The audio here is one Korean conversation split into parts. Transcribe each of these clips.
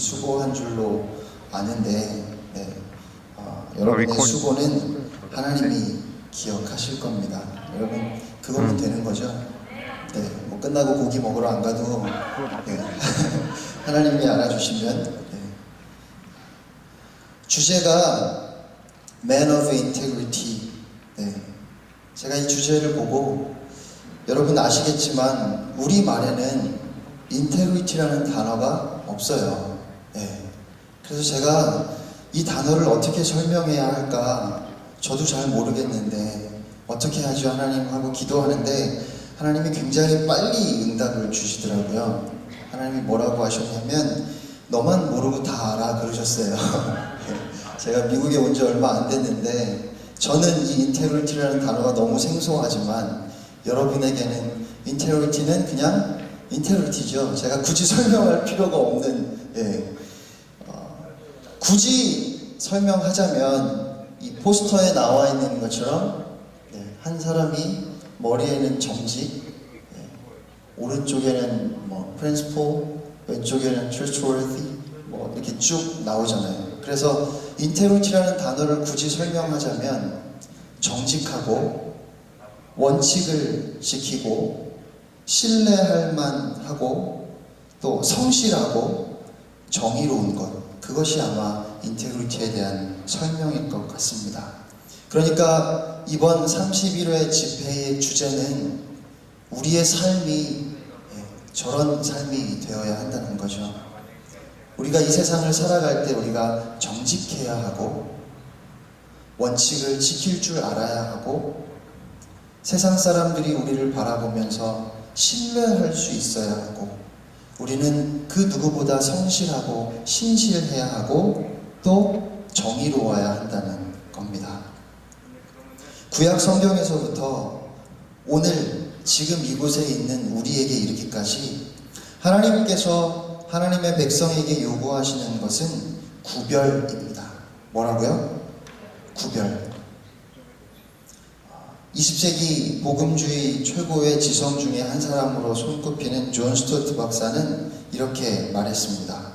수고한 줄로 아는데, 여러분의 수고는 하나님이 기억하실 겁니다. 여러분, 그거면 되는 거죠? 네, 뭐 끝나고 고기 먹으러 안 가도 하나님이 알아주시면. 주제가 Man of Integrity. 제가 이 주제를 보고 여러분 아시겠지만 우리 말에는 인테그리티라는 단어가 없어요. 그래서 제가 이 단어를 어떻게 설명해야 할까 저도 잘 모르겠는데 어떻게 하죠 하나님 하고 기도하는데 하나님이 굉장히 빨리 응답을 주시더라고요. 하나님이 뭐라고 하셨냐면 너만 모르고 다 알아 그러셨어요. 제가 미국에 온 지 얼마 안 됐는데 저는 이 인테그리티라는 단어가 너무 생소하지만 여러분에게는 인테그리티는 그냥 인테그리티죠. 제가 굳이 설명할 필요가 없는, 굳이 설명하자면 이 포스터에 나와 있는 것처럼 한 사람이 머리에는 정직, 오른쪽에는 뭐 principle, 왼쪽에는 trustworthy, 뭐 이렇게 쭉 나오잖아요. 그래서 인테그리티라는 단어를 굳이 설명하자면 정직하고 원칙을 지키고 신뢰할 만하고 또 성실하고 정의로운 것, 그것이 아마 인테그리티에 대한 설명일 것 같습니다. 그러니까 이번 31회 집회의 주제는 우리의 삶이 저런 삶이 되어야 한다는 거죠. 우리가 이 세상을 살아갈 때 우리가 정직해야 하고 원칙을 지킬 줄 알아야 하고 세상 사람들이 우리를 바라보면서 신뢰할 수 있어야 하고 우리는 그 누구보다 성실하고 신실해야 하고 또 정의로워야 한다는 겁니다. 구약 성경에서부터 오늘 지금 이곳에 있는 우리에게 이르기까지 하나님께서 하나님의 백성에게 요구하시는 것은 구별입니다. 뭐라고요? 구별. 20세기 복음주의 최고의 지성 중에 한 사람으로 손꼽히는 존 스튜어트 박사는 이렇게 말했습니다.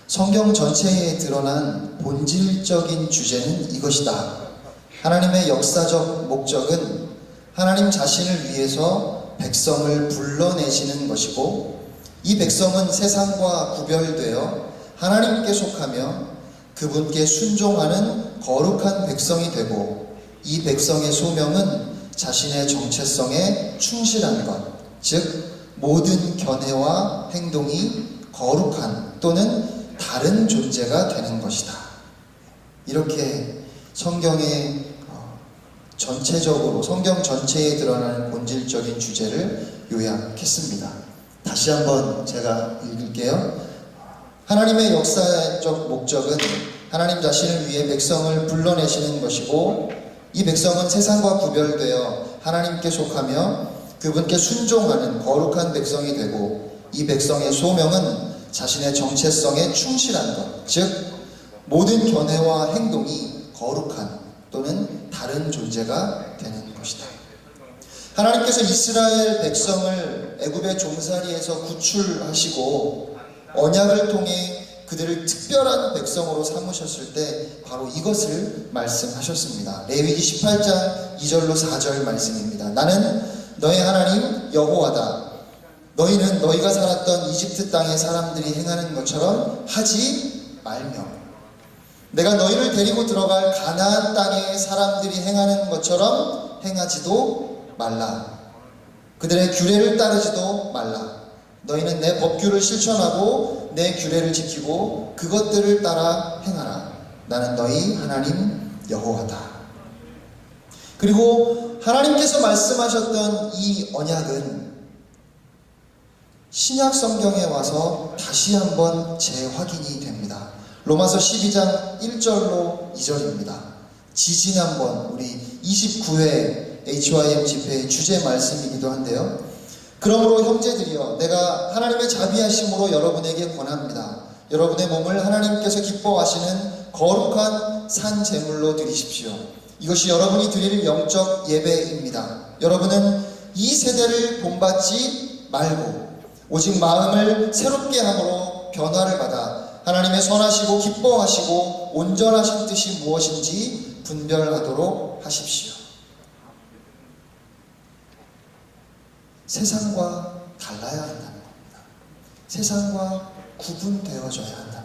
성경 전체에 드러난 본질적인 주제는 이것이다. 하나님의 역사적 목적은 하나님 자신을 위해서 백성을 불러내시는 것이고 이 백성은 세상과 구별되어 하나님께 속하며 그분께 순종하는 거룩한 백성이 되고 이 백성의 소명은 자신의 정체성에 충실한 것, 즉 모든 견해와 행동이 거룩한 또는 다른 존재가 되는 것이다. 이렇게 성경의 전체적으로 성경 전체에 드러나는 본질적인 주제를 요약했습니다. 다시 한번 제가 읽을게요. 하나님의 역사적 목적은 하나님 자신을 위해 백성을 불러내시는 것이고 이 백성은 세상과 구별되어 하나님께 속하며 그분께 순종하는 거룩한 백성이 되고 이 백성의 소명은 자신의 정체성에 충실한 것, 즉 모든 견해와 행동이 거룩한 또는 다른 존재가 되는 것이다. 하나님께서 이스라엘 백성을 애굽의 종살이에서 구출하시고 언약을 통해 그들을 특별한 백성으로 삼으셨을 때 바로 이것을 말씀하셨습니다. 레위기 18장 2절로 4절 말씀입니다. 나는 너의 하나님 여호와다. 너희는 너희가 살았던 이집트 땅의 사람들이 행하는 것처럼 하지 말며 내가 너희를 데리고 들어갈 가나안 땅의 사람들이 행하는 것처럼 행하지도 말라. 그들의 규례를 따르지도 말라. 너희는 내 법규를 실천하고 내 규례를 지키고 그것들을 따라 행하라. 나는 너희 하나님 여호와다. 그리고 하나님께서 말씀하셨던 이 언약은 신약 성경에 와서 다시 한번 재확인이 됩니다. 로마서 12장 1절로 2절입니다. 지지난번 우리 29회 HYM 집회의 주제 말씀이기도 한데요. 그러므로 형제들이여 내가 하나님의 자비하심으로 여러분에게 권합니다. 여러분의 몸을 하나님께서 기뻐하시는 거룩한 산 제물로 드리십시오. 이것이 여러분이 드릴 영적 예배입니다. 여러분은 이 세대를 본받지 말고 오직 마음을 새롭게 함으로 변화를 받아 하나님의 선하시고 기뻐하시고 온전하신 뜻이 무엇인지 분별하도록 하십시오. 세상과 달라야 한다는 겁니다. 세상과 구분되어져야 한다.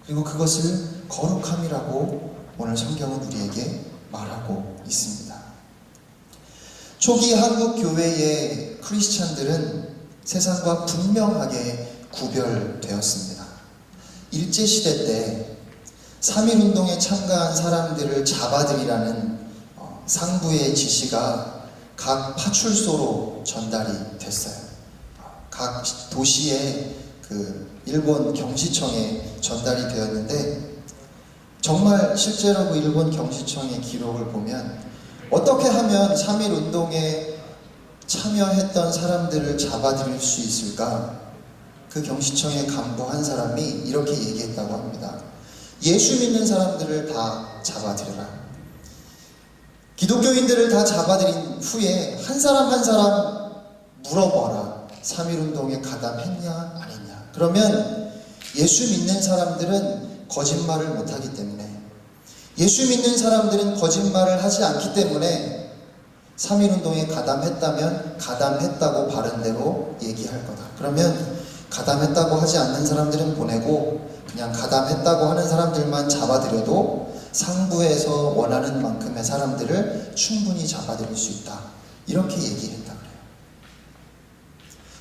그리고 그것을 거룩함이라고 오늘 성경은 우리에게 말하고 있습니다. 초기 한국 교회의 크리스찬들은 세상과 분명하게 구별되었습니다. 일제시대 때 3.1운동에 참가한 사람들을 잡아들이라는 상부의 지시가 각 파출소로 전달이 됐어요. 각 도시의 일본 경시청에 전달이 되었는데, 정말 실제로 그 일본 경시청의 기록을 보면 어떻게 하면 3.1운동에 참여했던 사람들을 잡아들일 수 있을까? 그 경시청의 간부 한 사람이 이렇게 얘기했다고 합니다. 예수 믿는 사람들을 다 잡아들여라. 기독교인들을 다 잡아들인 후에 한 사람 한 사람 물어봐라. 3.1운동에 가담했냐 아니냐. 그러면 예수 믿는 사람들은 거짓말을 못하기 때문에, 예수 믿는 사람들은 거짓말을 하지 않기 때문에 3.1운동에 가담했다면 가담했다고 바른대로 얘기할 거다. 그러면 가담했다고 하지 않는 사람들은 보내고 그냥 가담했다고 하는 사람들만 잡아들여도 상부에서 원하는 만큼의 사람들을 충분히 잡아들일 수 있다. 이렇게 얘기했다 그래요.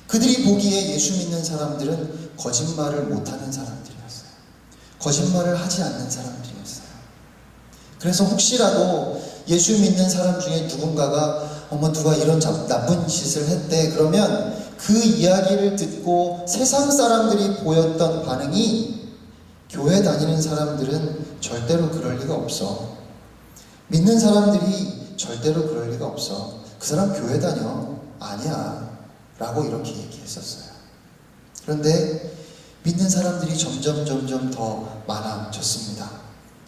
그들이 보기에 예수 믿는 사람들은 거짓말을 못하는 사람들이었어요. 거짓말을 하지 않는 사람들이었어요. 그래서 혹시라도 예수 믿는 사람 중에 누군가가 누가 이런 나쁜 짓을 했대. 그러면 그 이야기를 듣고 세상 사람들이 보였던 반응이, 교회 다니는 사람들은 절대로 그럴 리가 없어. 믿는 사람들이 절대로 그럴 리가 없어. 그 사람 교회 다녀. 아니야. 라고 이렇게 얘기했었어요. 그런데 믿는 사람들이 점점 더 많아졌습니다.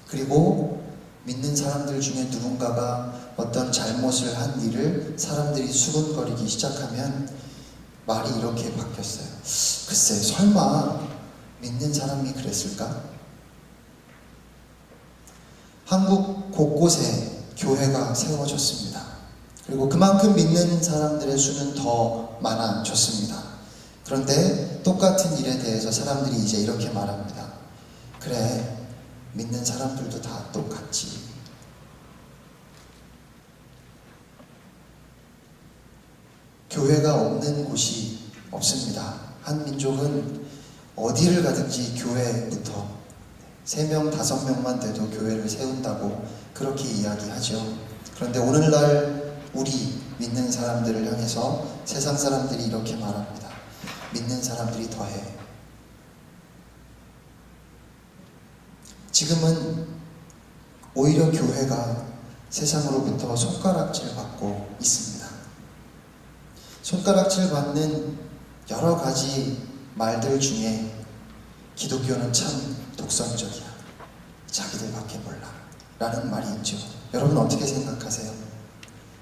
그리고 믿는 사람들 중에 누군가가 어떤 잘못을 한 일을 사람들이 수군거리기 시작하면 말이 이렇게 바뀌었어요. 글쎄, 설마 믿는 사람이 그랬을까? 한국 곳곳에 교회가 세워졌습니다. 그리고 그만큼 믿는 사람들의 수는 더 많아졌습니다. 그런데 똑같은 일에 대해서 사람들이 이제 이렇게 말합니다. 그래, 믿는 사람들도 다 똑같지. 교회가 없는 곳이 없습니다. 한 민족은 어디를 가든지 교회부터 3명, 5명만 돼도 교회를 세운다고 그렇게 이야기하죠. 그런데 오늘날 우리 믿는 사람들을 향해서 세상 사람들이 이렇게 말합니다. 믿는 사람들이 더해. 지금은 오히려 교회가 세상으로부터 손가락질 받고 있습니다. 손가락질 받는 여러 가지 말들 중에 기독교는 참 독선적이야. 자기들밖에 몰라. 라는 말이 있죠. 여러분 어떻게 생각하세요?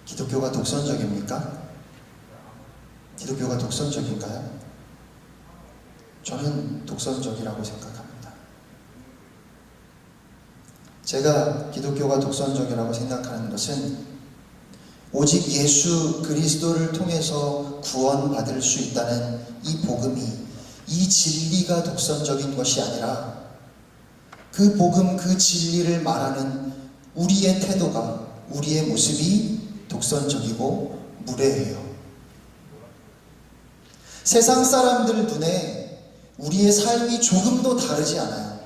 기독교가 독선적입니까? 기독교가 독선적인가요? 저는 독선적이라고 생각합니다. 제가 기독교가 독선적이라고 생각하는 것은 오직 예수 그리스도를 통해서 구원받을 수 있다는 이 복음이, 이 진리가 독선적인 것이 아니라 그 복음, 그 진리를 말하는 우리의 태도가, 우리의 모습이 독선적이고 무례해요. 세상 사람들 눈에 우리의 삶이 조금도 다르지 않아요.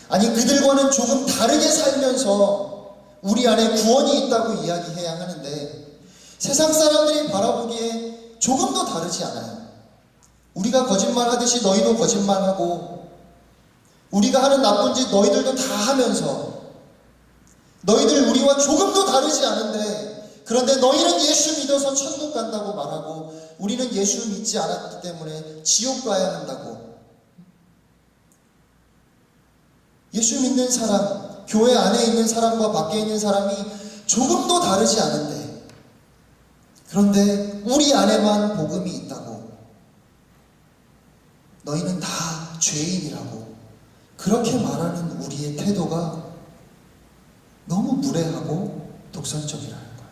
아니, 그들과는 조금 다르게 살면서 우리 안에 구원이 있다고 이야기해야 하는데 세상 사람들이 바라보기에 조금도 다르지 않아요. 우리가 거짓말하듯이 너희도 거짓말하고, 우리가 하는 나쁜 짓 너희들도 다 하면서, 너희들 우리와 조금도 다르지 않은데, 그런데 너희는 예수 믿어서 천국 간다고 말하고 우리는 예수 믿지 않았기 때문에 지옥 가야 한다고. 예수 믿는 사람, 교회 안에 있는 사람과 밖에 있는 사람이 조금도 다르지 않은데, 그런데 우리 안에만 복음이 있다고. 너희는 다 죄인이라고 그렇게 말하는 우리의 태도가 너무 무례하고 독선적이라는 거예요.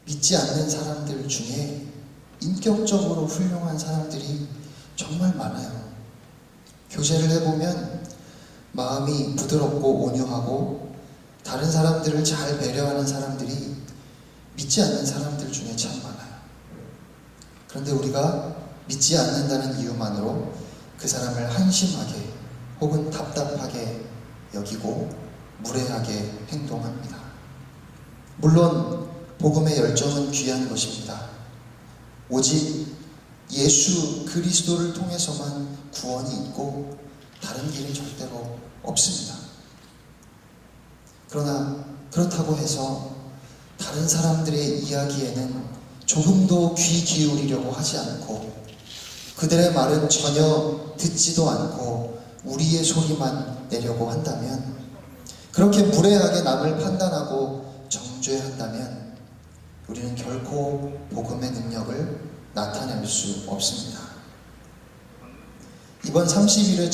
믿지 않는 사람들 중에 인격적으로 훌륭한 사람들이 정말 많아요. 교제를 해보면 마음이 부드럽고 온유하고 다른 사람들을 잘 배려하는 사람들이 믿지 않는 사람들 중에 참 많아요. 그런데 우리가 믿지 않는다는 이유만으로 그 사람을 한심하게 혹은 답답하게 여기고 무례하게 행동합니다. 물론 복음의 열정은 귀한 것입니다. 오직 예수 그리스도를 통해서만 구원이 있고 다른 길은 절대로 없습니다. 그러나 그렇다고 해서 다른 사람들의 이야기에는 조금도 귀 기울이려고 하지 않고 그들의 말은 전혀 듣지도 않고 우리의 소리만 내려고 한다면, 그렇게 무례하게 남을 판단하고 정죄한다면 우리는 결코 복음의 능력을 나타낼 수 없습니다. 이번 30일의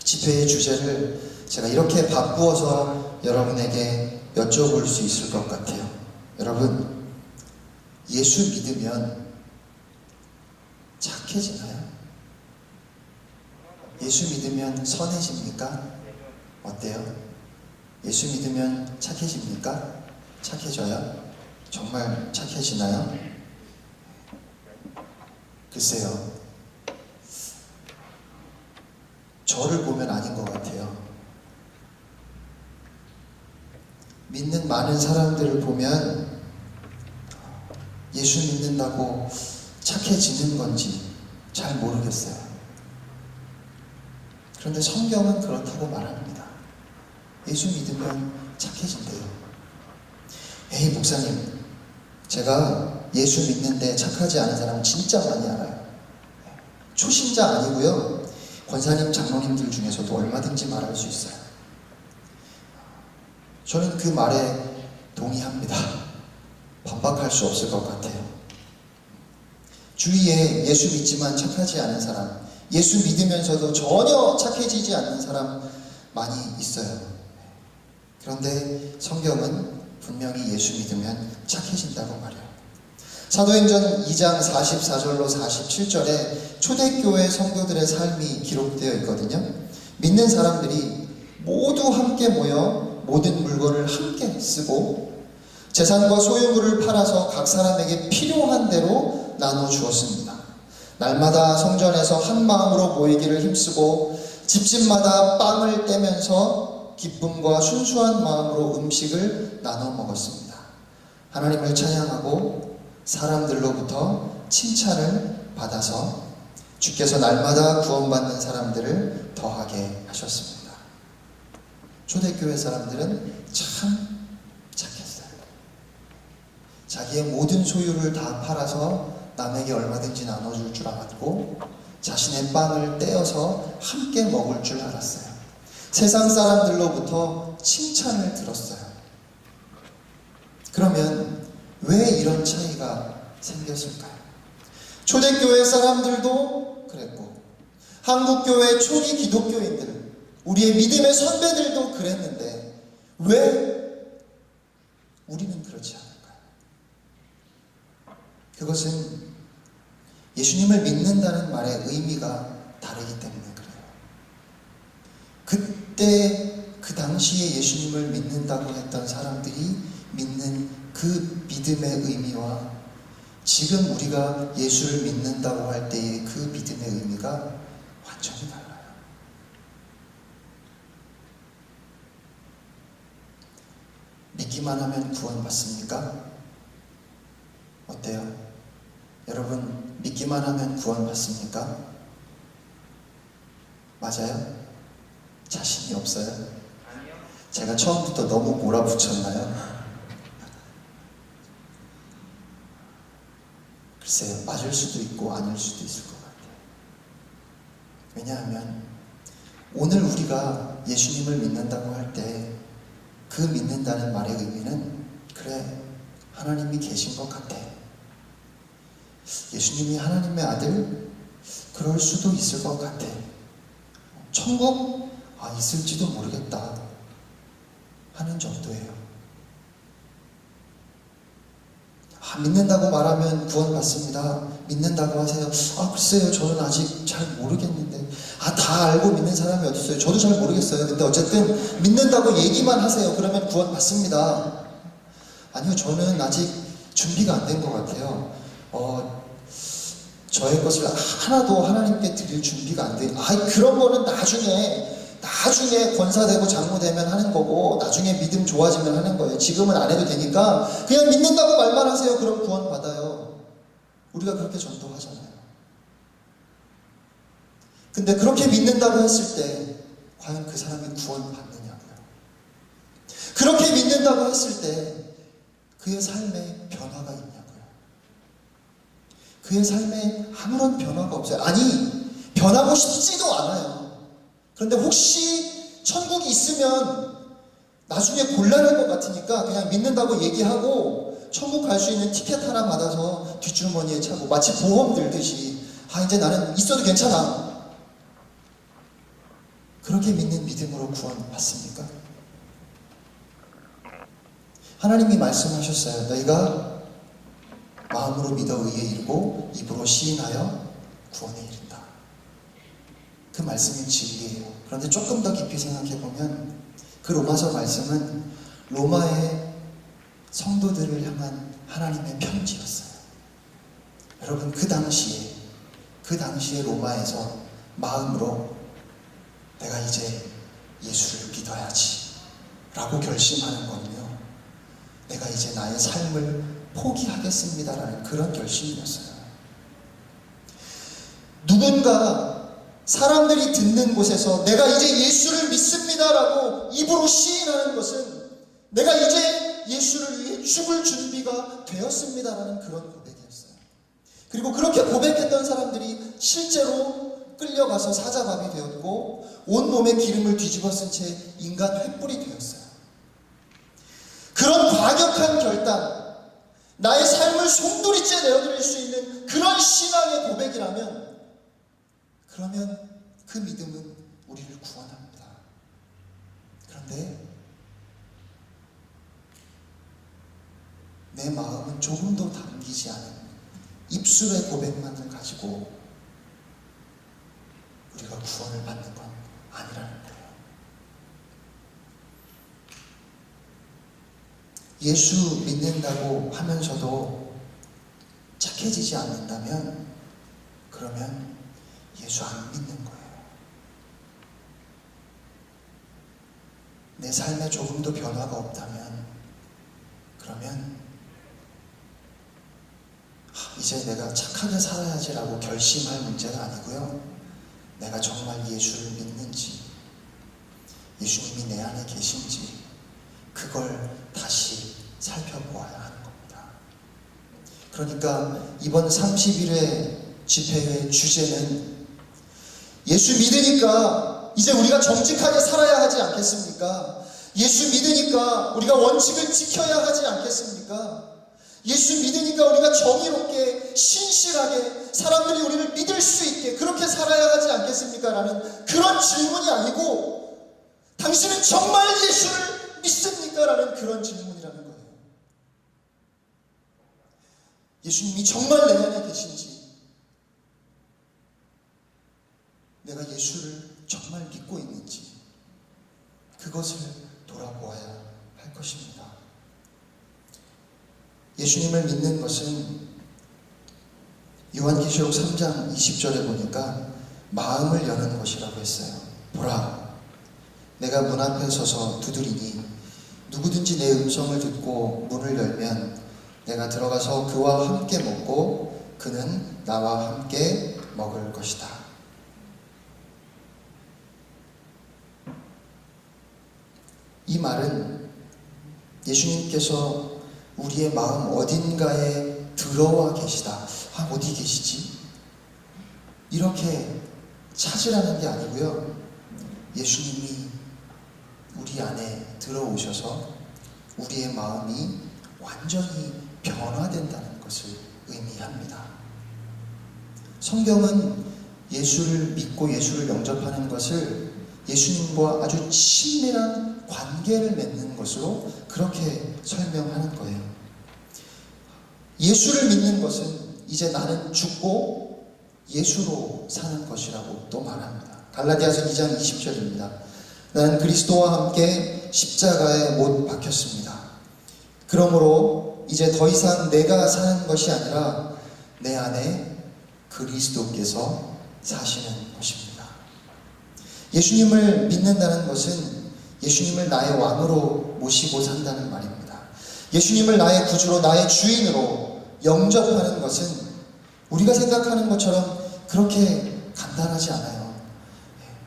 집회의 주제를 제가 이렇게 바꾸어서 여러분에게 여쭤볼 수 있을 것 같아요. 여러분, 예수 믿으면 착해지나요? 예수 믿으면 선해집니까? 어때요? 예수 믿으면 착해집니까? 착해져요? 정말 착해지나요? 글쎄요, 저를 보면 아닌 것 같아요. 믿는 많은 사람들을 보면 예수 믿는다고 착해지는 건지 잘 모르겠어요. 그런데 성경은 그렇다고 말합니다. 예수 믿으면 착해진대요. 에이, 목사님, 제가 예수 믿는데 착하지 않은 사람 진짜 많이 알아요. 초신자 아니고요, 권사님, 장로님들 중에서도 얼마든지 말할 수 있어요. 저는 그 말에 동의합니다. 반박할 수 없을 것 같아요. 주위에 예수 믿지만 착하지 않은 사람, 예수 믿으면서도 전혀 착해지지 않는 사람 많이 있어요. 그런데 성경은 분명히 예수 믿으면 착해진다고 말해요. 사도행전 2장 44절로 47절에 초대교회 성도들의 삶이 기록되어 있거든요. 믿는 사람들이 모두 함께 모여 모든 물건을 함께 쓰고 재산과 소유물을 팔아서 각 사람에게 필요한 대로 나눠 주었습니다. 날마다 성전에서 한 마음으로 모이기를 힘쓰고 집집마다 빵을 떼면서 기쁨과 순수한 마음으로 음식을 나눠 먹었습니다. 하나님을 찬양하고 사람들로부터 칭찬을 받아서 주께서 날마다 구원받는 사람들을 더하게 하셨습니다. 초대교회 사람들은 참 착했어요. 자기의 모든 소유를 다 팔아서 남에게 얼마든지 나눠줄 줄 알았고 자신의 빵을 떼어서 함께 먹을 줄 알았어요. 세상 사람들로부터 칭찬을 들었어요. 그러면 왜 이런 차이가 생겼을까요? 초대교회 사람들도 그랬고 한국교회 초기 기독교인들, 우리의 믿음의 선배들도 그랬는데 왜 우리는 그렇지 않을까요? 그것은 예수님을 믿는다는 말의 의미가 다르기 때문에 그래요. 그때 그 당시에 예수님을 믿는다고 했던 사람들이 믿는 그 믿음의 의미와 지금 우리가 예수를 믿는다고 할 때의 그 믿음의 의미가 완전히 달라요. 믿기만 하면 구원받습니까? 어때요? 여러분, 믿기만 하면 구원받습니까? 맞아요? 자신이 없어요? 아니요. 제가 처음부터 너무 몰아붙였나요? 글쎄요, 맞을 수도 있고 아닐 수도 있을 것 같아요. 왜냐하면 오늘 우리가 예수님을 믿는다고 할 때 그 믿는다는 말의 의미는 그래, 하나님이 계신 것 같아. 예수님이 하나님의 아들? 그럴 수도 있을 것 같아. 천국? 있을지도 모르겠다 하는 정도예요. 믿는다고 말하면 구원받습니다. 믿는다고 하세요. 글쎄요, 저는 아직 잘 모르겠는데. 다 알고 믿는 사람이 어디 있어요? 저도 잘 모르겠어요. 근데 어쨌든 믿는다고 얘기만 하세요. 그러면 구원받습니다. 아니요, 저는 아직 준비가 안 된 것 같아요. 저의 것을 하나도 하나님께 드릴 준비가 안 돼요. 그런 거는 나중에 권사되고 장로되면 하는 거고, 나중에 믿음 좋아지면 하는 거예요. 지금은 안 해도 되니까 그냥 믿는다고 말만 하세요. 그럼 구원 받아요. 우리가 그렇게 전도하잖아요. 근데 그렇게 믿는다고 했을 때 과연 그 사람이 구원 받느냐고요. 그렇게 믿는다고 했을 때 그의 삶에 변화가 있냐고요. 그의 삶에 아무런 변화가 없어요. 변하고 싶지도 않아요. 그런데 혹시 천국이 있으면 나중에 곤란할 것 같으니까 그냥 믿는다고 얘기하고 천국 갈 수 있는 티켓 하나 받아서 뒷주머니에 차고, 마치 보험 들듯이 이제 나는 있어도 괜찮아. 그렇게 믿는 믿음으로 구원 받습니까? 하나님이 말씀하셨어요. 너희가 마음으로 믿어 의에 이르고 입으로 시인하여 구원에 이른다. 그 말씀이 진리예요. 그런데 조금 더 깊이 생각해보면 그 로마서 말씀은 로마의 성도들을 향한 하나님의 편지였어요. 여러분, 그 당시에 로마에서 마음으로 내가 이제 예수를 믿어야지 라고 결심하는 거는요, 내가 이제 나의 삶을 포기하겠습니다라는 그런 결심이었어요. 누군가 사람들이 듣는 곳에서 내가 이제 예수를 믿습니다라고 입으로 시인하는 것은 내가 이제 예수를 위해 죽을 준비가 되었습니다라는 그런 고백이었어요. 그리고 그렇게 고백했던 사람들이 실제로 끌려가서 사자밥이 되었고 온몸에 기름을 뒤집어 쓴 채 인간 횃불이 되었어요. 그런 과격한 결단, 나의 삶을 송두리째 내어드릴 수 있는 그런 신앙의 고백이라면, 그러면 그 믿음은 우리를 구원합니다. 그런데 내 마음은 조금도 담기지 않은 입술의 고백만을 가지고 우리가 구원을 받는 건 아니라는 거예요. 예수 믿는다고 하면서도 착해지지 않는다면 그러면 예수 안 믿는 거예요. 내 삶에 조금도 변화가 없다면 그러면 이제 내가 착하게 살아야지라고 결심할 문제가 아니고요, 내가 정말 예수를 믿는지, 예수님이 내 안에 계신지, 그걸 다시 살펴보아야 하는 겁니다. 그러니까 이번 30일의 집회의 주제는 예수 믿으니까 이제 우리가 정직하게 살아야 하지 않겠습니까? 예수 믿으니까 우리가 원칙을 지켜야 하지 않겠습니까? 예수 믿으니까 우리가 정의롭게 신실하게 사람들이 우리를 믿을 수 있게 그렇게 살아야 하지 않겠습니까? 라는 그런 질문이 아니고, 당신은 정말 예수를 믿습니까? 라는 그런 질문이라는 거예요. 예수님이 정말 내 안에 계신지, 내가 예수를 정말 믿고 있는지, 그것을 돌아보아야 할 것입니다. 예수님을 믿는 것은 요한계시록 3장 20절에 보니까 마음을 여는 것이라고 했어요. 보라, 내가 문 앞에 서서 두드리니 누구든지 내 음성을 듣고 문을 열면 내가 들어가서 그와 함께 먹고 그는 나와 함께 먹을 것이다. 이 말은 예수님께서 우리의 마음 어딘가에 들어와 계시다. 어디 계시지? 이렇게 찾으라는 게 아니고요, 예수님이 우리 안에 들어오셔서 우리의 마음이 완전히 변화된다는 것을 의미합니다. 성경은 예수를 믿고 예수를 영접하는 것을 예수님과 아주 친밀한 관계를 맺는 것으로 그렇게 설명하는 거예요. 예수를 믿는 것은 이제 나는 죽고 예수로 사는 것이라고 또 말합니다. 갈라디아서 2장 20절입니다. 나는 그리스도와 함께 십자가에 못 박혔습니다. 그러므로 이제 더 이상 내가 사는 것이 아니라 내 안에 그리스도께서 사시는 것입니다. 예수님을 믿는다는 것은 예수님을 나의 왕으로 모시고 산다는 말입니다. 예수님을 나의 구주로, 나의 주인으로 영접하는 것은 우리가 생각하는 것처럼 그렇게 간단하지 않아요.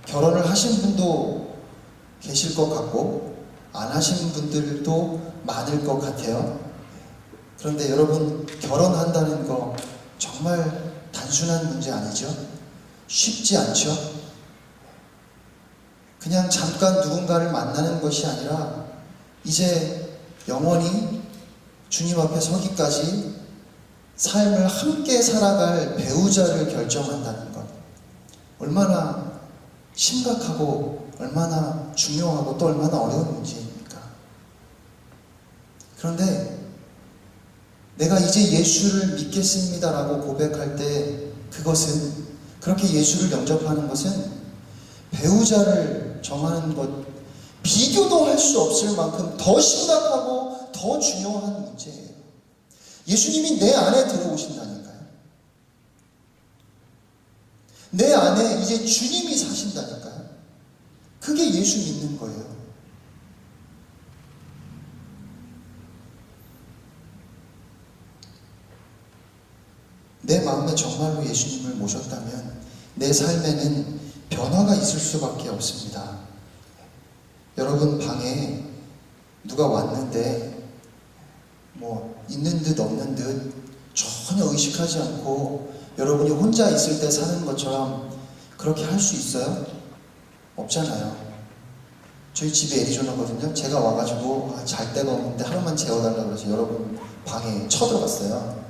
결혼을 하신 분도 계실 것 같고 안 하신 분들도 많을 것 같아요. 그런데 여러분, 결혼한다는 거 정말 단순한 문제 아니죠? 쉽지 않죠? 그냥 잠깐 누군가를 만나는 것이 아니라 이제 영원히 주님 앞에 서기까지 삶을 함께 살아갈 배우자를 결정한다는 것, 얼마나 심각하고 얼마나 중요하고 또 얼마나 어려운 문제입니까? 그런데 내가 이제 예수를 믿겠습니다라고 고백할 때 그것은, 그렇게 예수를 영접하는 것은 배우자를 정하는 것, 비교도 할 수 없을 만큼 더 심각하고 더 중요한 문제예요. 예수님이 내 안에 들어오신다니까요. 내 안에 이제 주님이 사신다니까요. 그게 예수 믿는 거예요. 내 마음에 정말로 예수님을 모셨다면 내 삶에는 변화가 있을 수밖에 없습니다. 여러분 방에 누가 왔는데 뭐 있는 듯 없는 듯 전혀 의식하지 않고 여러분이 혼자 있을 때 사는 것처럼 그렇게 할 수 있어요? 없잖아요. 저희 집에 애리조나거든요. 제가 와가지고 잘 데가 없는데 하루만 재워달라고 그래서 여러분 방에 쳐들어갔어요.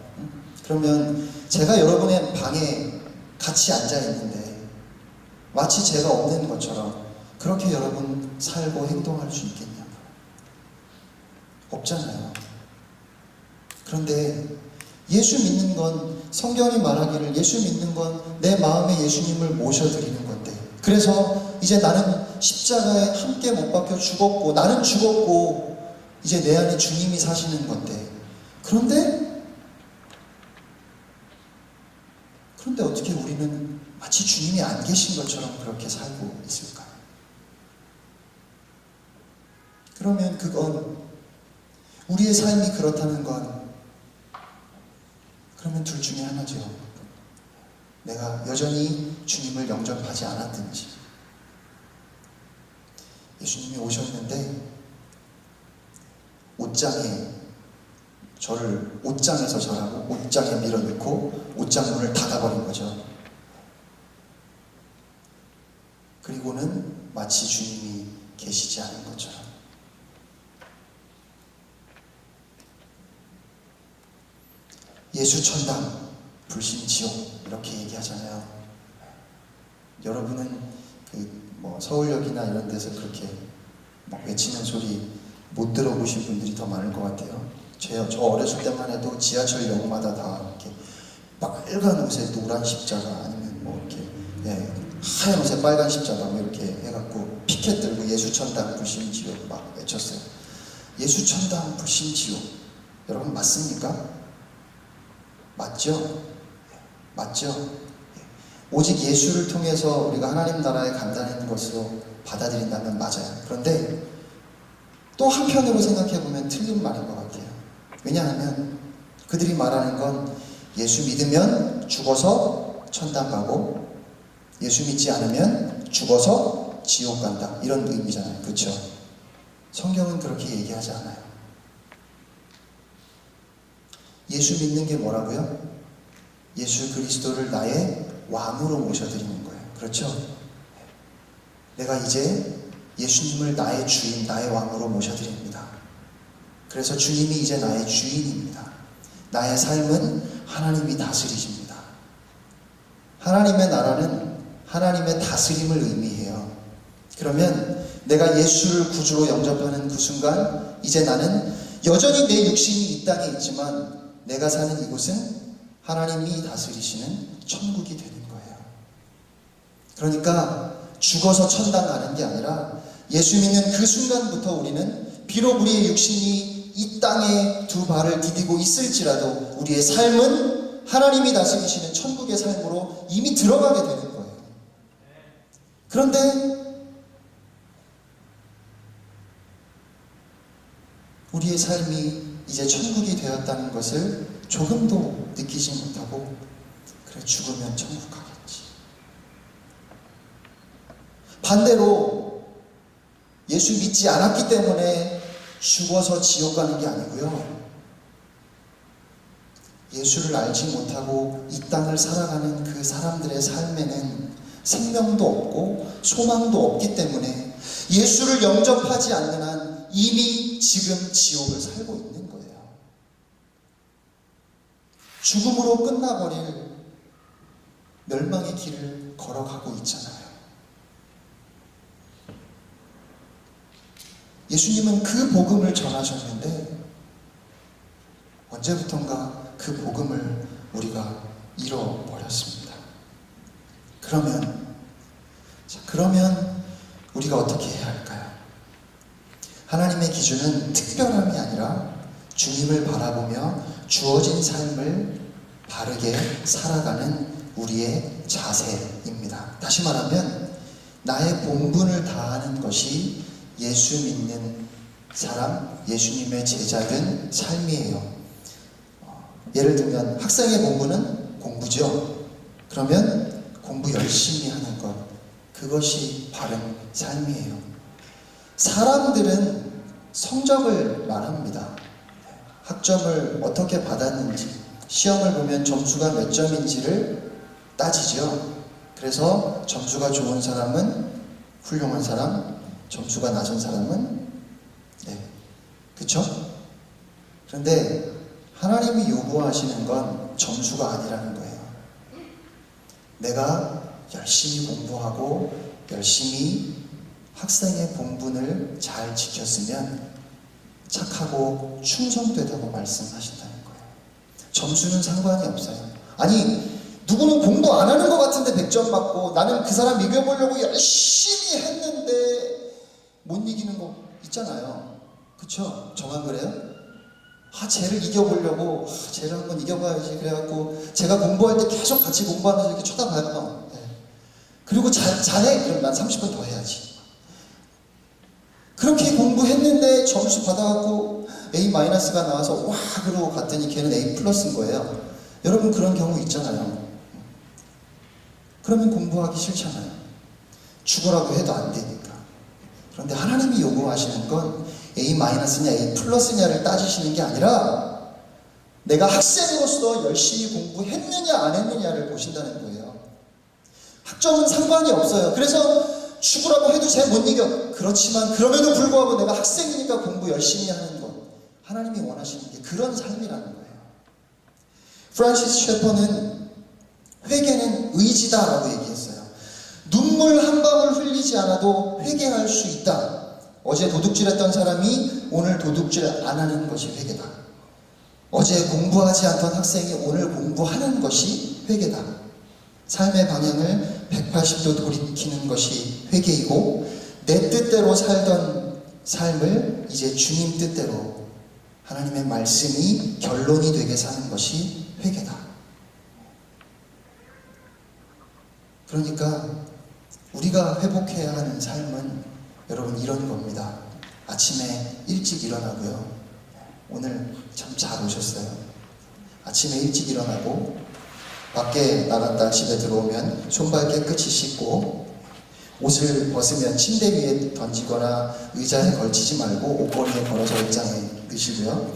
그러면 제가 여러분의 방에 같이 앉아있는데 마치 제가 없는 것처럼 그렇게 여러분 살고 행동할 수 있겠냐고요. 없잖아요. 그런데 예수 믿는 건, 성경이 말하기를 예수 믿는 건 내 마음에 예수님을 모셔드리는 건데, 그래서 이제 나는 십자가에 함께 못 박혀 죽었고, 나는 죽었고 이제 내 안에 주님이 사시는 건데, 그런데 어떻게 우리는 마치 주님이 안 계신 것처럼 그렇게 살고 있을까요? 그러면 그건, 우리의 삶이 그렇다는 건, 그러면 둘 중에 하나죠. 내가 여전히 주님을 영접하지 않았든지, 예수님이 오셨는데 옷장에서 저라고 옷장에 밀어넣고 옷장 문을 닫아버린 거죠. 그리고는 마치 주님이 계시지 않은 것처럼. 예수 천당, 불신 지옥 이렇게 얘기하잖아요. 여러분은 서울역이나 이런 데서 그렇게 막 외치는 소리 못 들어보신 분들이 더 많을 것 같아요. 저 어렸을 때만 해도 지하철역마다 다 이렇게 빨간 옷에 노란 십자가, 아니면 이렇게 하얀 옷에 빨간 십자가 이렇게 해갖고 피켓 들고 예수 천당, 불신 지옥 막 외쳤어요. 예수 천당, 불신 지옥, 여러분 맞습니까? 맞죠? 맞죠? 오직 예수를 통해서 우리가 하나님 나라에 간다는 것으로 받아들인다면 맞아요. 그런데 또 한편으로 생각해보면 틀린 말인 것 같아요. 왜냐하면 그들이 말하는 건 예수 믿으면 죽어서 천당 가고 예수 믿지 않으면 죽어서 지옥 간다, 이런 의미잖아요. 그렇죠? 성경은 그렇게 얘기하지 않아요. 예수 믿는 게 뭐라고요? 예수 그리스도를 나의 왕으로 모셔드리는 거예요. 그렇죠? 내가 이제 예수님을 나의 주인, 나의 왕으로 모셔드립니다. 그래서 주님이 이제 나의 주인입니다. 나의 삶은 하나님이 다스리십니다. 하나님의 나라는 하나님의 다스림을 의미해요. 그러면 내가 예수를 구주로 영접하는 그 순간 이제 나는 여전히 내 육신이 이 땅에 있지만 내가 사는 이곳은 하나님이 다스리시는 천국이 되는 거예요. 그러니까 죽어서 천당 가는 게 아니라 예수 믿는 그 순간부터 우리는 비록 우리의 육신이 이 땅에 두 발을 디디고 있을지라도 우리의 삶은 하나님이 다스리시는 천국의 삶으로 이미 들어가게 되는 거예요. 그런데 우리의 삶이 이제 천국이 되었다는 것을 조금도 느끼지 못하고 그래 죽으면 천국 가겠지. 반대로 예수 믿지 않았기 때문에 죽어서 지옥 가는 게 아니고요. 예수를 알지 못하고 이 땅을 살아가는 그 사람들의 삶에는 생명도 없고 소망도 없기 때문에 예수를 영접하지 않는 한 이미 지금 지옥을 살고 있는 거예요. 죽음으로 끝나버릴 멸망의 길을 걸어가고 있잖아요. 예수님은 그 복음을 전하셨는데 언제부턴가 그 복음을 우리가 잃어버렸습니다. 그러면 우리가 어떻게 해야 할까요? 하나님의 기준은 특별함이 아니라 주님을 바라보며 주어진 삶을 바르게 살아가는 우리의 자세입니다. 다시 말하면 나의 본분을 다하는 것이 예수 믿는 사람, 예수님의 제자된 삶이에요. 예를 들면 학생의 본분은 공부죠. 그러면 공부 열심히 하는 것, 그것이 바른 삶이에요. 사람들은 성적을 말합니다. 학점을 어떻게 받았는지, 시험을 보면 점수가 몇 점인지를 따지죠. 그래서 점수가 좋은 사람은 훌륭한 사람, 점수가 낮은 사람은 그쵸? 그런데 하나님이 요구하시는 건 점수가 아니라는 거예요. 내가 열심히 공부하고 열심히 학생의 본분을 잘 지켰으면 착하고 충성되다고 말씀하신다는 거예요. 점수는 상관이 없어요. 아니, 누구는 공부 안 하는 것 같은데 100점 맞고 나는 그 사람 이겨보려고 열심히 했는데 못 이기는 거 있잖아요. 그쵸? 저만 그래요? 쟤를 이겨보려고 쟤를 한번 이겨봐야지 그래갖고 제가 공부할 때 계속 같이 공부하면서 이렇게 쳐다봐요. 그리고 잘해? 그럼 난 30분 더 해야지. 그렇게 공부했는데 점수 받아갖고 A-가 나와서 와 그러고 갔더니 걔는 A+인 거예요. 여러분 그런 경우 있잖아요. 그러면 공부하기 싫잖아요. 죽으라고 해도 안 되니까. 그런데 하나님이 요구하시는 건 A-냐 A+냐를 따지시는 게 아니라 내가 학생으로서 열심히 공부했느냐 안 했느냐를 보신다는 거예요. 학점은 상관이 없어요. 그래서 죽으라고 해도 쟤 못 이겨. 그렇지만 그럼에도 불구하고 내가 학생이니까 공부 열심히 하는 것. 하나님이 원하시는 게 그런 삶이라는 거예요. 프란시스 셰퍼는 회개는 의지다라고 얘기했어요. 눈물 한 방울 흘리지 않아도 회개할 수 있다. 어제 도둑질했던 사람이 오늘 도둑질 안 하는 것이 회개다. 어제 공부하지 않던 학생이 오늘 공부하는 것이 회개다. 삶의 방향을 180도 돌이키는 것이 회개이고 내 뜻대로 살던 삶을 이제 주님 뜻대로 하나님의 말씀이 결론이 되게 사는 것이 회개다. 그러니까 우리가 회복해야 하는 삶은 여러분 이런 겁니다. 아침에 일찍 일어나고요. 오늘 참 잘 오셨어요. 아침에 일찍 일어나고 밖에 나갔다 집에 들어오면 손발 깨끗이 씻고 옷을 벗으면 침대 위에 던지거나 의자에 걸치지 말고 옷걸이에 걸어서 옷장에 넣으시고요.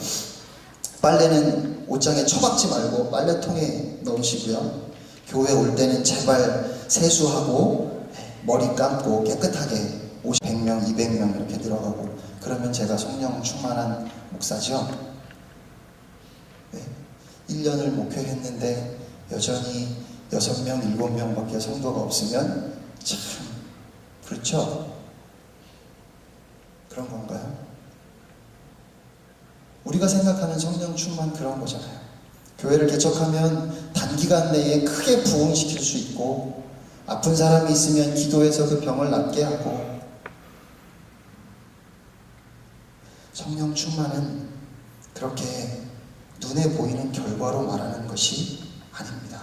빨래는 옷장에 처박지 말고 빨래통에 넣으시고요. 교회 올 때는 제발 세수하고 머리 감고 깨끗하게 100명, 200명 이렇게 들어가고 그러면 제가 성령 충만한 목사죠. 네. 1년을 목회했는데 여전히 6명, 7명밖에 성도가 없으면 참 그렇죠? 그런 건가요? 우리가 생각하는 성령 충만 그런 거잖아요. 교회를 개척하면 단기간 내에 크게 부흥시킬 수 있고, 아픈 사람이 있으면 기도해서 그 병을 낫게 하고, 성령 충만은 그렇게 눈에 보이는 결과로 말하는 것이 아닙니다.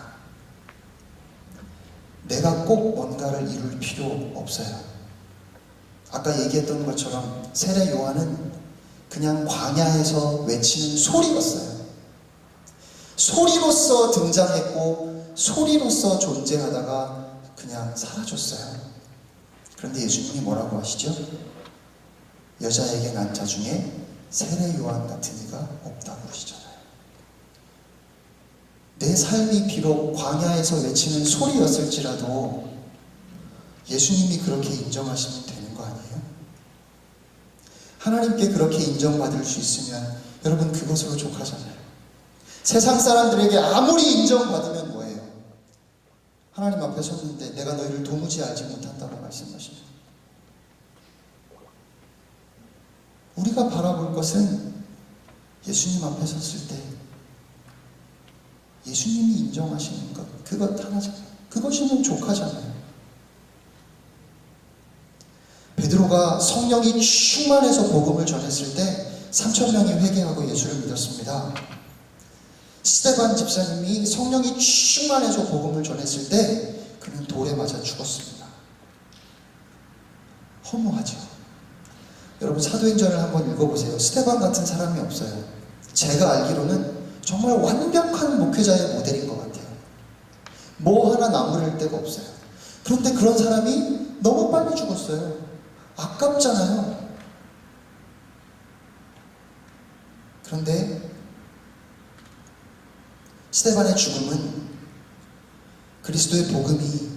내가 꼭 뭔가를 이룰 필요 없어요. 아까 얘기했던 것처럼 세례 요한은 그냥 광야에서 외치는 소리였어요. 소리로서 등장했고 소리로서 존재하다가 그냥 사라졌어요. 그런데 예수님이 뭐라고 하시죠? 여자에게 난 자 중에 세례 요한 같은 이가 없다고 하시잖아요. 내 삶이 비록 광야에서 외치는 소리였을지라도 예수님이 그렇게 인정하시면 되는 거 아니에요? 하나님께 그렇게 인정받을 수 있으면 여러분 그것으로 족하잖아요. 세상 사람들에게 아무리 인정받으면 뭐예요? 하나님 앞에 섰는데 내가 너희를 도무지 알지 못한다고 말씀하십니다. 우리가 바라볼 것은 예수님 앞에 섰을 때 예수님이 인정하시는 것, 그것 하나잖아요. 그것이면 족하잖아요. 베드로가 성령이 충만해서 복음을 전했을 때 3,000명이 회개하고 예수를 믿었습니다. 스데반 집사님이 성령이 충만해서 복음을 전했을 때 그는 돌에 맞아 죽었습니다. 허무하죠. 여러분 사도행전을 한번 읽어보세요. 스데반 같은 사람이 없어요. 제가 알기로는 정말 완벽한 목회자의 모델인 것 같아요. 뭐 하나 나무랄 데가 없어요. 그런데 그런 사람이 너무 빨리 죽었어요. 아깝잖아요. 그런데 스데반의 죽음은 그리스도의 복음이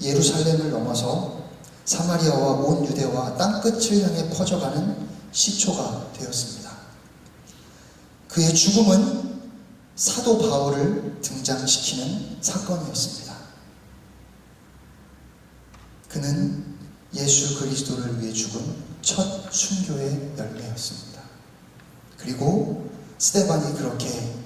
예루살렘을 넘어서 사마리아와 온 유대와 땅끝을 향해 퍼져가는 시초가 되었습니다. 그의 죽음은 사도 바울을 등장시키는 사건이었습니다. 그는 예수 그리스도를 위해 죽은 첫 순교의 열매였습니다. 그리고 스데반이 그렇게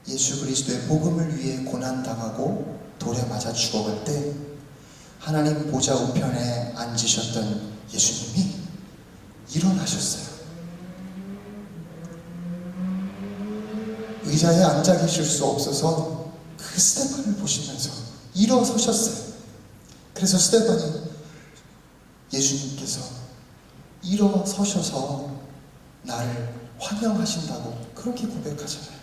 예수 그리스도의 복음을 위해 고난당하고 돌에 맞아 죽어갈 때 하나님 보좌 우편에 앉으셨던 예수님이 일어나셨어요. 의자에 앉아 계실 수 없어서 그 스데반을 보시면서 일어서셨어요. 그래서 스데반이 예수님께서 일어서셔서 나를 환영하신다고 그렇게 고백하잖아요.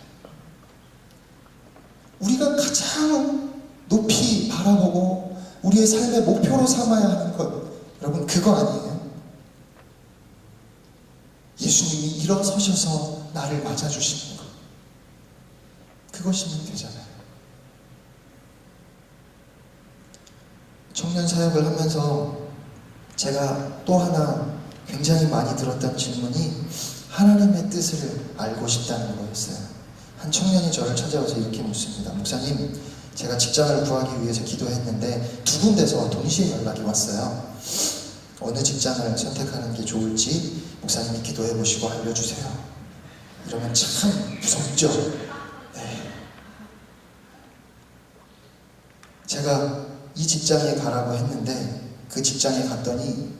우리가 가장 높이 바라보고 우리의 삶의 목표로 삼아야 하는 것, 여러분 그거 아니에요? 예수님이 일어서셔서 나를 맞아주시는 것, 그것이면 되잖아요. 청년 사역을 하면서 제가 또 하나 굉장히 많이 들었던 질문이 하나님의 뜻을 알고 싶다는 거였어요. 한 청년이 저를 찾아와서 이렇게 묻습니다. 목사님, 제가 직장을 구하기 위해서 기도했는데 두 군데서 동시에 연락이 왔어요. 어느 직장을 선택하는 게 좋을지 목사님이 기도해 보시고 알려주세요. 이러면 참 무섭죠? 네. 제가 이 직장에 가라고 했는데 그 직장에 갔더니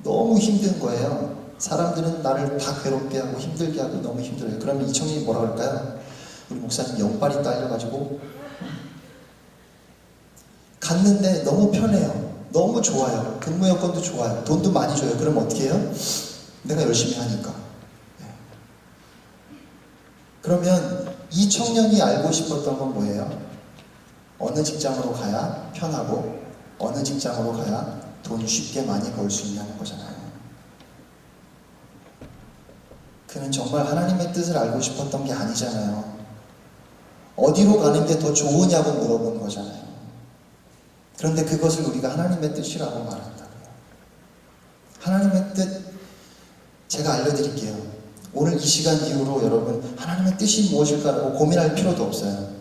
너무 힘든 거예요. 사람들은 나를 다 괴롭게 하고 힘들게 하고 너무 힘들어요. 그러면 이 청년이 뭐라 그럴까요? 우리 목사님 영빨이 딸려가지고 갔는데 너무 편해요. 너무 좋아요. 근무 여건도 좋아요. 돈도 많이 줘요. 그럼 어떻게 해요? 내가 열심히 하니까. 네. 그러면 이 청년이 알고 싶었던 건 뭐예요? 어느 직장으로 가야 편하고 어느 직장으로 가야 돈 쉽게 많이 벌 수 있냐는 거잖아요. 그는 정말 하나님의 뜻을 알고 싶었던 게 아니잖아요. 어디로 가는 게 더 좋으냐고 물어본 거잖아요. 그런데 그것을 우리가 하나님의 뜻이라고 말한다고요. 하나님의 뜻 제가 알려드릴게요. 오늘 이 시간 이후로 여러분 하나님의 뜻이 무엇일까라고 고민할 필요도 없어요.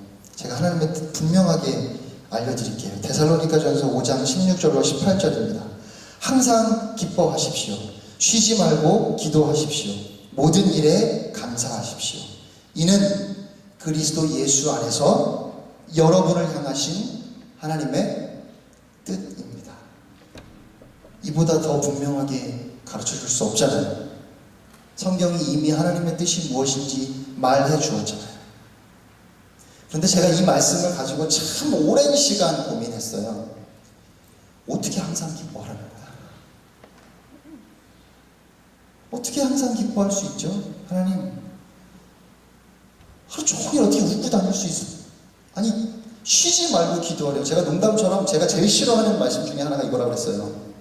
제가 하나님의 뜻 분명하게 알려드릴게요. 데살로니가전서 5장 16절로 18절입니다. 항상 기뻐하십시오. 쉬지 말고 기도하십시오. 모든 일에 감사하십시오. 이는 그리스도 예수 안에서 여러분을 향하신 하나님의 뜻입니다. 이보다 더 분명하게 가르쳐 줄 수 없잖아요. 성경이 이미 하나님의 뜻이 무엇인지 말해 주었잖아요. 그런데 제가 이 말씀을 가지고 참 오랜 시간 고민했어요. 어떻게 항상 기뻐하라는 거야? 어떻게 항상 기뻐할 수 있죠? 하나님, 하루 종일 어떻게 웃고 다닐 수 있어? 아니, 쉬지 말고 기도하래요. 제가 농담처럼 제가 제일 싫어하는 말씀 중에 하나가 이거라고 그랬어요.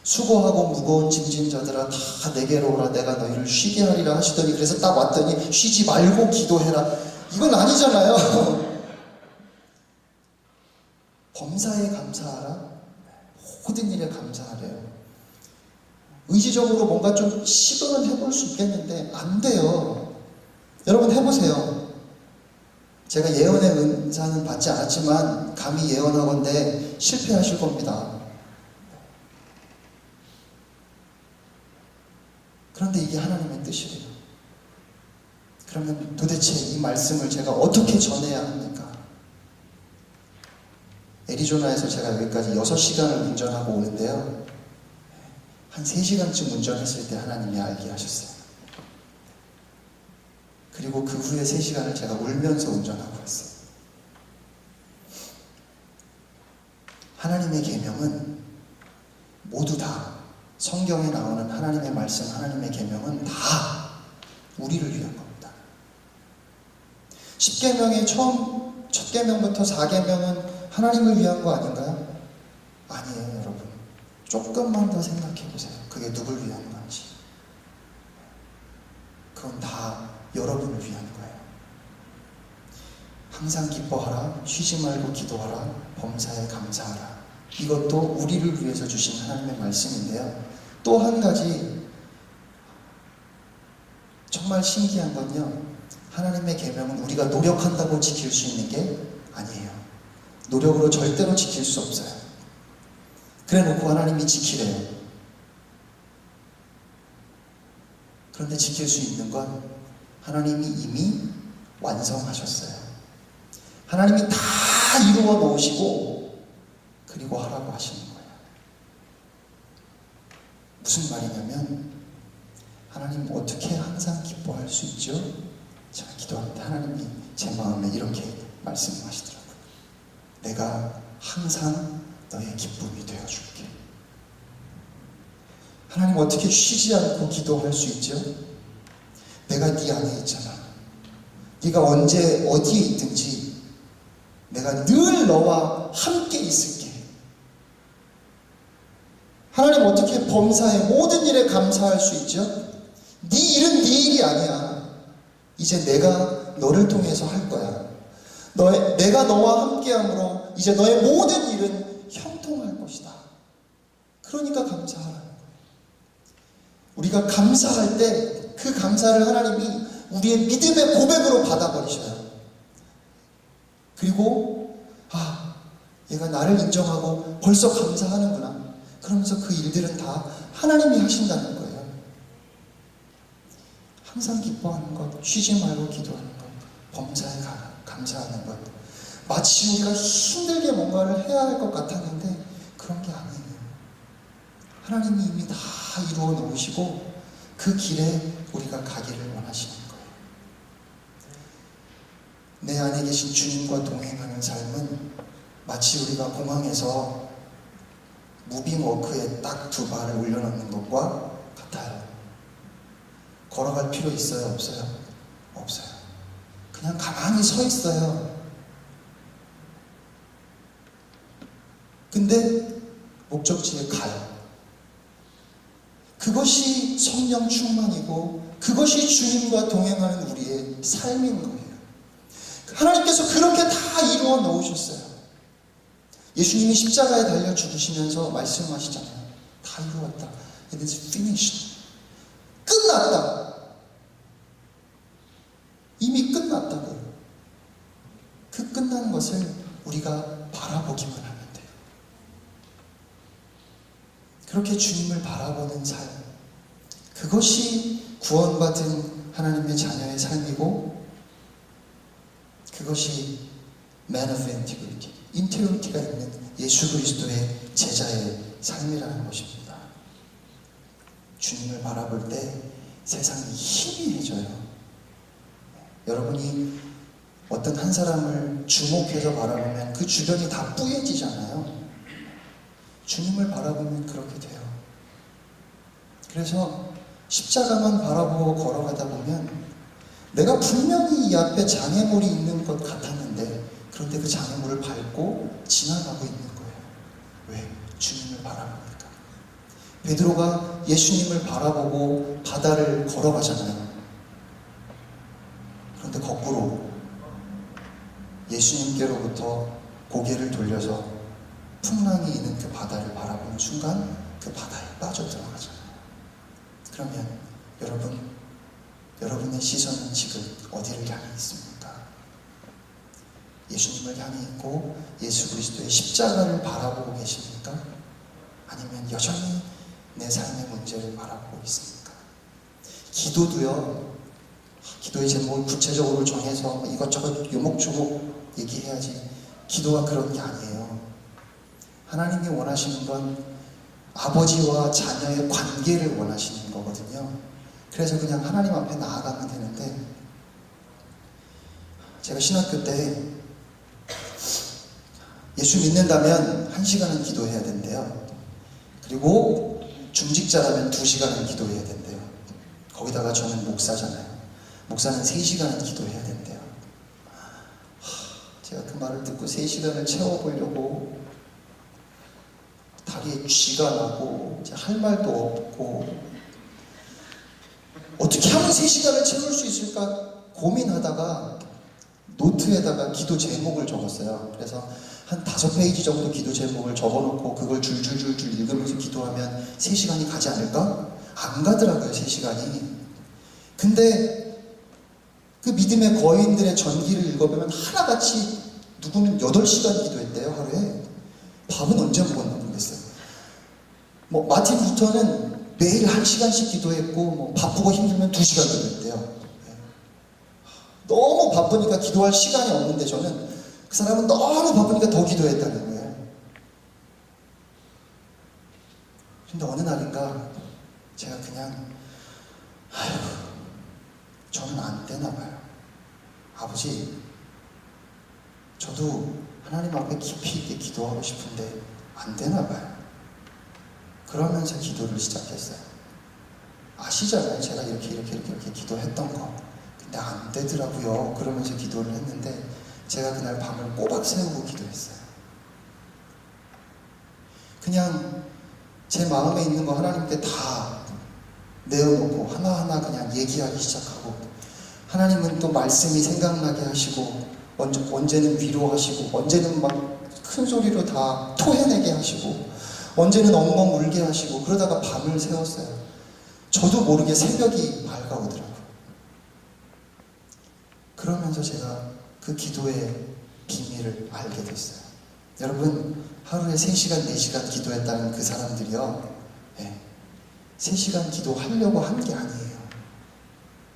수고하고 무거운 짐진 자들아 다 내게로 오라 내가 너희를 쉬게 하리라 하시더니, 그래서 딱 왔더니 쉬지 말고 기도해라. 이건 아니잖아요. 범사에 감사하라. 모든 일에 감사하래요. 의지적으로 뭔가 좀 시도는 해볼 수 있겠는데 안 돼요. 여러분 해보세요. 제가 예언의 은사는 받지 않았지만 감히 예언하건대 실패하실 겁니다. 그런데 이게 하나님의 뜻이래요. 그러면 도대체 이 말씀을 제가 어떻게 전해야 합니까? 애리조나에서 제가 여기까지 6시간을 운전하고 오는데요. 한 3시간쯤 운전했을 때 하나님이 알게 하셨어요. 그리고 그 후에 3시간을 제가 울면서 운전하고 왔어요. 하나님의 계명은 모두 다, 성경에 나오는 하나님의 말씀, 하나님의 계명은 다 우리를 위한 겁니다. 10계명의 첫 계명부터 4계명은 하나님을 위한 거 아닌가요? 아니에요, 여러분. 조금만 더 생각해 보세요. 그게 누굴 위한 건지. 그건 다 여러분을 위한 거예요. 항상 기뻐하라, 쉬지 말고 기도하라, 범사에 감사하라. 이것도 우리를 위해서 주신 하나님의 말씀인데요. 또 한 가지 정말 신기한 건요, 하나님의 계명은 우리가 노력한다고 지킬 수 있는 게 아니에요. 노력으로 절대로 지킬 수 없어요. 그래 놓고 하나님이 지키래요. 그런데 지킬 수 있는 건 하나님이 이미 완성하셨어요. 하나님이 다 이루어 놓으시고 그리고 하라고 하시는 거예요. 무슨 말이냐면, 하나님 어떻게 항상 기뻐할 수 있죠? 제가 기도할 때 하나님이 제 마음에 이렇게 말씀하시더라고요. 내가 항상 너의 기쁨이 되어줄게. 하나님 어떻게 쉬지 않고 기도할 수 있죠? 내가 네 안에 있잖아. 네가 언제 어디에 있든지 내가 늘 너와 함께 있을게. 하나님 어떻게 범사의 모든 일에 감사할 수 있죠? 네 일은 네 일이 아니야. 이제 내가 너를 통해서 할 거야. 내가 너와 함께함으로 이제 너의 모든 일은 형통할 것이다. 그러니까 감사하라는 거예요. 우리가 감사할 때 그 감사를 하나님이 우리의 믿음의 고백으로 받아버리셔요. 그리고 얘가 나를 인정하고 벌써 감사하는구나. 그러면서 그 일들은 다 하나님이 하신다는 거예요. 항상 기뻐하는 것, 쉬지 말고 기도하는 것, 범사에 감사하는 것. 마치 우리가 힘들게 뭔가를 해야 할 것 같았는데 그런 게 아니에요. 하나님이 이미 다 이루어 놓으시고 그 길에 우리가 가기를 원하시는 거예요. 내 안에 계신 주님과 동행하는 삶은 마치 우리가 공항에서 무빙워크에 딱 2발을 올려놓는 것과 같아요. 걸어갈 필요 있어요? 없어요? 없어요. 그냥 가만히 서 있어요. 근데 목적지에 가요. 그것이 성령 충만이고 그것이 주님과 동행하는 우리의 삶인 거예요. 하나님께서 그렇게 다 이루어 놓으셨어요. 예수님이 십자가에 달려 죽으시면서 말씀하시잖아요. 다 이루었다. It is finished. 끝났다. 이미 끝났다고요. 그 끝나는 것을 우리가 바라보기만 하면 돼요. 그렇게 주님을 바라보는 삶, 그것이 구원받은 하나님의 자녀의 삶이고, 그것이 Man of Integrity, 인테그리티가 있는 예수 그리스도의 제자의 삶이라는 것입니다. 주님을 바라볼 때 세상이 희미해져요. 여러분이 어떤 한 사람을 주목해서 바라보면 그 주변이 다 뿌얘지잖아요. 주님을 바라보면 그렇게 돼요. 그래서 십자가만 바라보고 걸어가다 보면 내가 분명히 이 앞에 장애물이 있는 것 같았는데, 그런데 그 장애물을 밟고 지나가고 있는 거예요. 왜? 주님을 바라보니까. 베드로가 예수님을 바라보고 바다를 걸어가잖아요. 그런데 거꾸로 예수님께로부터 고개를 돌려서 풍랑이 있는 그 바다를 바라보는 순간 그 바다에 빠져들어가잖아요. 그러면 여러분의 시선은 지금 어디를 향해 있습니까? 예수님을 향해 있고 예수 그리스도의 십자가를 바라보고 계십니까? 아니면 여전히 내 삶의 문제를 바라보고 있습니까? 기도도요, 기도의 제목을 구체적으로 정해서 이것저것 요목조목 얘기해야지, 기도가 그런 게 아니에요. 하나님이 원하시는 건 아버지와 자녀의 관계를 원하시는 거거든요. 그래서 그냥 하나님 앞에 나아가면 되는데, 제가 신학교 때 예수 믿는다면 1시간은 기도해야 된대요. 그리고 중직자라면 2시간은 기도해야 된대요. 거기다가 저는 목사잖아요. 목사는 3시간은 기도해야 된대요. 제가 그 말을 듣고 3시간을 채워보려고 다리에 쥐가 나고 할 말도 없고, 어떻게 하면 3시간을 채울 수 있을까 고민하다가 노트에다가 기도 제목을 적었어요. 그래서 한 5페이지 정도 기도 제목을 적어놓고 그걸 줄줄줄줄 읽으면서 기도하면 3시간이 가지 않을까? 안 가더라고요, 3시간이. 근데 그 믿음의 거인들의 전기를 읽어보면 하나같이 누구는 8시간 기도했대요, 하루에. 밥은 언제 먹었나 모르겠어요. 마틴 루터는 매일 1시간씩 기도했고, 바쁘고 힘들면 2시간 기도했대요. 너무 바쁘니까 기도할 시간이 없는데, 저는 그 사람은 너무 바쁘니까 더 기도했다는 거예요. 근데 어느 날인가 제가 그냥, 저는 안 되나 봐요. 아버지, 저도 하나님 앞에 깊이 있게 기도하고 싶은데 안 되나 봐요. 그러면서 기도를 시작했어요. 아시잖아요, 제가 이렇게 기도했던 거. 근데 안 되더라고요. 그러면서 기도를 했는데, 제가 그날 밤을 꼬박 세우고 기도했어요. 그냥 제 마음에 있는 거 하나님께 다 내어놓고 하나하나 그냥 얘기하기 시작하고, 하나님은 또 말씀이 생각나게 하시고, 언제는 위로하시고, 언제는 막 큰 소리로 다 토해내게 하시고, 언제는 엉엉 울게 하시고, 그러다가 밤을 새웠어요. 저도 모르게 새벽이 밝아오더라고요. 그러면서 제가 그 기도의 비밀을 알게 됐어요. 여러분, 하루에 3시간, 4시간 기도했다는 그 사람들이요, 3시간 기도하려고 한 게 아니에요.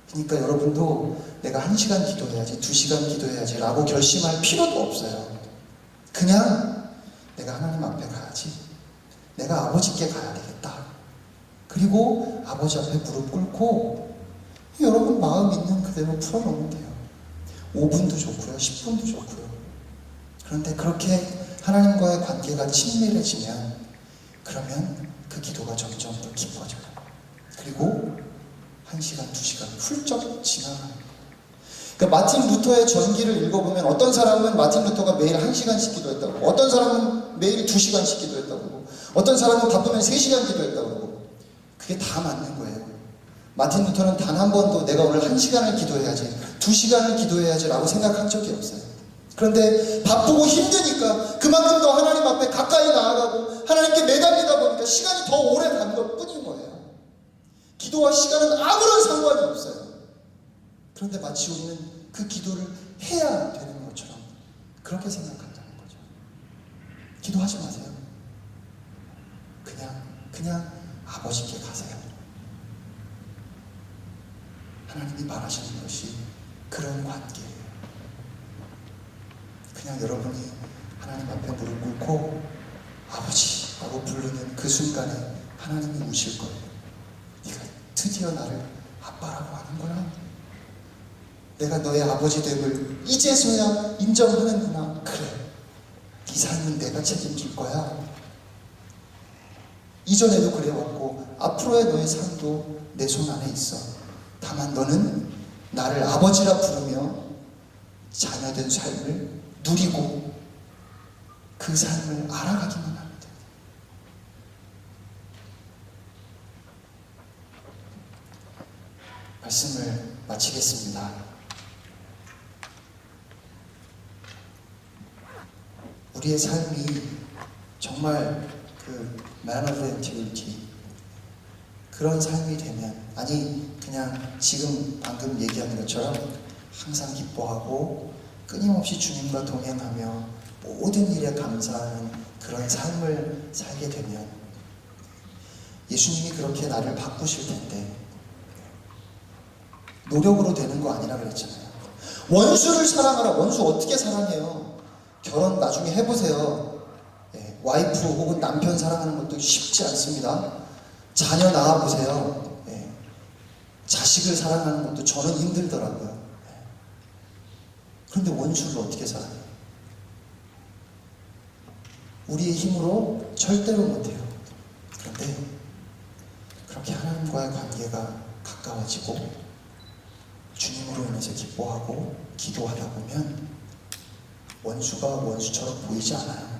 그러니까 여러분도 내가 1시간 기도해야지, 2시간 기도해야지 라고 결심할 필요도 없어요. 그냥 내가 하나님 앞에 가야지, 내가 아버지께 가야 되겠다. 그리고 아버지 앞에 무릎 꿇고 여러분 마음 있는 그대로 풀어놓으면 돼요. 5분도 좋고요, 10분도 좋고요. 그런데 그렇게 하나님과의 관계가 친밀해지면, 그러면 그 기도가 점점 더 깊어져요. 그리고 1시간, 2시간 훌쩍 지나가는 거예요. 그러니까 마틴 루터의 전기를 읽어보면 어떤 사람은 마틴 루터가 매일 1시간씩 기도했다고, 어떤 사람은 매일 2시간씩 기도했다고, 어떤 사람은 바쁘면 3시간 기도했다고. 그게 다 맞는 거예요. 마틴 루터는 단 한 번도 내가 오늘 1시간을 기도해야지, 2시간을 기도해야지 라고 생각한 적이 없어요. 그런데 바쁘고 힘드니까 그만큼 더 하나님 앞에 가까이 나아가고 하나님께 매달리다 보니까 시간이 더 오래 간 것 뿐인 거예요. 기도와 시간은 아무런 상관이 없어요. 그런데 마치 우리는 그 기도를 해야 되는 것처럼 그렇게 생각한다는 거죠. 기도하지 마세요. 그냥 아버지께 가세요. 하나님이 말하시는 것이 그런 관계예요. 그냥 여러분이 하나님 앞에 무릎 꿇고 아버지라고 부르는 그 순간에 하나님이 우실 거예요. 네가 드디어 나를 아빠라고 하는구나. 내가 너의 아버지 됨을 이제서야 인정하는구나. 그래, 네 삶은 내가 책임질 거야. 이전에도 그래왔고 앞으로의 너의 삶도 내 손 안에 있어. 다만 너는 나를 아버지라 부르며 자녀된 삶을 누리고 그 삶을 알아가기만 하면 돼. 말씀을 마치겠습니다. 우리의 삶이 정말 그 man of integrity 그런 삶이 되면, 아니 그냥 지금 방금 얘기하는 것처럼 항상 기뻐하고 끊임없이 주님과 동행하며 모든 일에 감사하는 그런 삶을 살게 되면 예수님이 그렇게 나를 바꾸실 텐데, 노력으로 되는 거 아니라 그랬잖아요. 원수를 사랑하라. 원수 어떻게 사랑해요? 결혼 나중에 해보세요. 와이프 혹은 남편 사랑하는 것도 쉽지 않습니다. 자녀 낳아보세요. 자식을 사랑하는 것도 저는 힘들더라고요. 그런데 원수를 어떻게 사랑해요? 우리의 힘으로 절대로 못해요. 그런데 그렇게 하나님과의 관계가 가까워지고 주님으로 인해서 기뻐하고 기도하다 보면 원수가 원수처럼 보이지 않아요.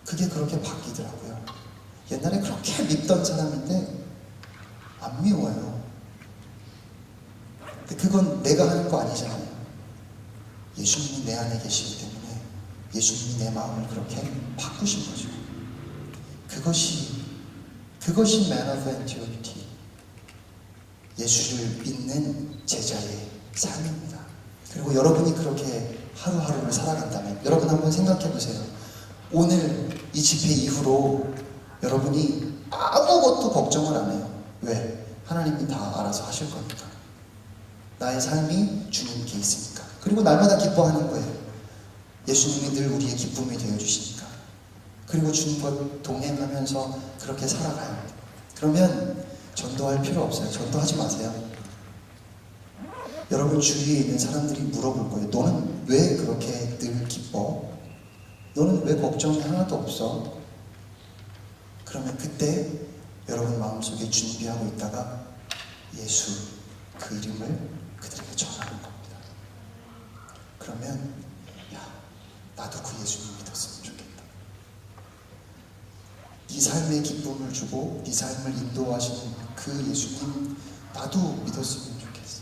그게 그렇게 바뀌더라고요. 옛날에 그렇게 밉던 사람인데 안 미워요. 근데 그건 내가 하는 거 아니잖아요. 예수님이 내 안에 계시기 때문에 예수님이 내 마음을 그렇게 바꾸신 거죠. 그것이 man of integrity, 예수를 믿는 제자의 삶입니다. 그리고 여러분이 그렇게 하루하루를 살아간다면 여러분 한번 생각해 보세요. 오늘 이 집회 이후로 여러분이 아무것도 걱정을 안 해요. 왜? 하나님이 다 알아서 하실 거니까. 나의 삶이 주님께 있으니까. 그리고 날마다 기뻐하는 거예요. 예수님이 늘 우리의 기쁨이 되어주시니까. 그리고 주님과 동행하면서 그렇게 살아가요. 그러면 전도할 필요 없어요. 전도하지 마세요. 여러분 주위에 있는 사람들이 물어볼 거예요. 너는 왜 그렇게 늘 기뻐? 너는 왜 걱정이 하나도 없어? 그러면 그때 여러분 마음속에 준비하고 있다가 예수 그 이름을 그들에게 전하는 겁니다. 그러면 야, 나도 그 예수님 믿었으면 좋겠다. 네 삶에 기쁨을 주고 네 삶을 인도하시는 그 예수님 나도 믿었으면 좋겠어.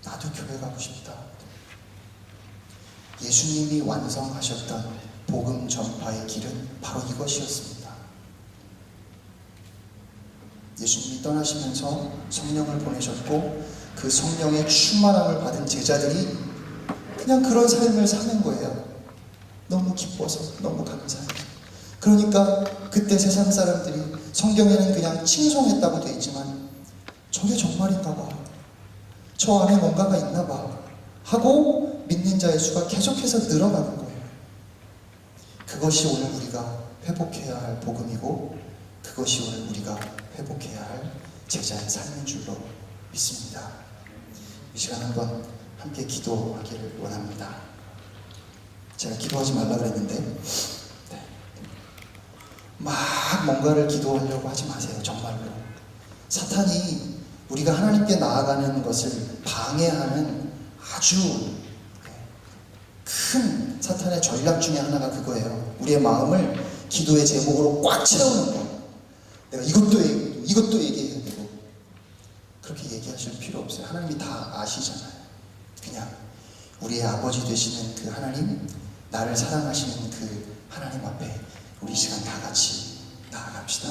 나도 교회 가고 싶다. 예수님이 완성하셨던 복음 전파의 길은 바로 이것이었습니다. 예수님이 떠나시면서 성령을 보내셨고 그 성령의 충만함을 받은 제자들이 그냥 그런 삶을 사는 거예요. 너무 기뻐서, 너무 감사해요. 그러니까 그때 세상 사람들이 성경에는 그냥 칭송했다고 돼 있지만 저게 정말인가 봐, 저 안에 뭔가가 있나 봐 하고 믿는 자의 수가 계속해서 늘어나는 거예요. 그것이 오늘 우리가 회복해야 할 복음이고 그것이 오늘 우리가 회복해야 할 제자의 삶인 줄로 믿습니다. 이 시간 한번 함께 기도하기를 원합니다. 제가 기도하지 말라 그랬는데 막 뭔가를 기도하려고 하지 마세요. 정말로. 사탄이 우리가 하나님께 나아가는 것을 방해하는 아주 큰 사탄의 전략 중에 하나가 그거예요. 우리의 마음을 기도의 제목으로 꽉 채우는 거. 내가 이것도 얘기해야 되고. 그렇게 얘기하실 필요 없어요. 하나님이 다 아시잖아요. 그냥 우리의 아버지 되시는 그 하나님, 나를 사랑하시는 그 하나님 앞에 우리 시간 다 같이 나아갑시다.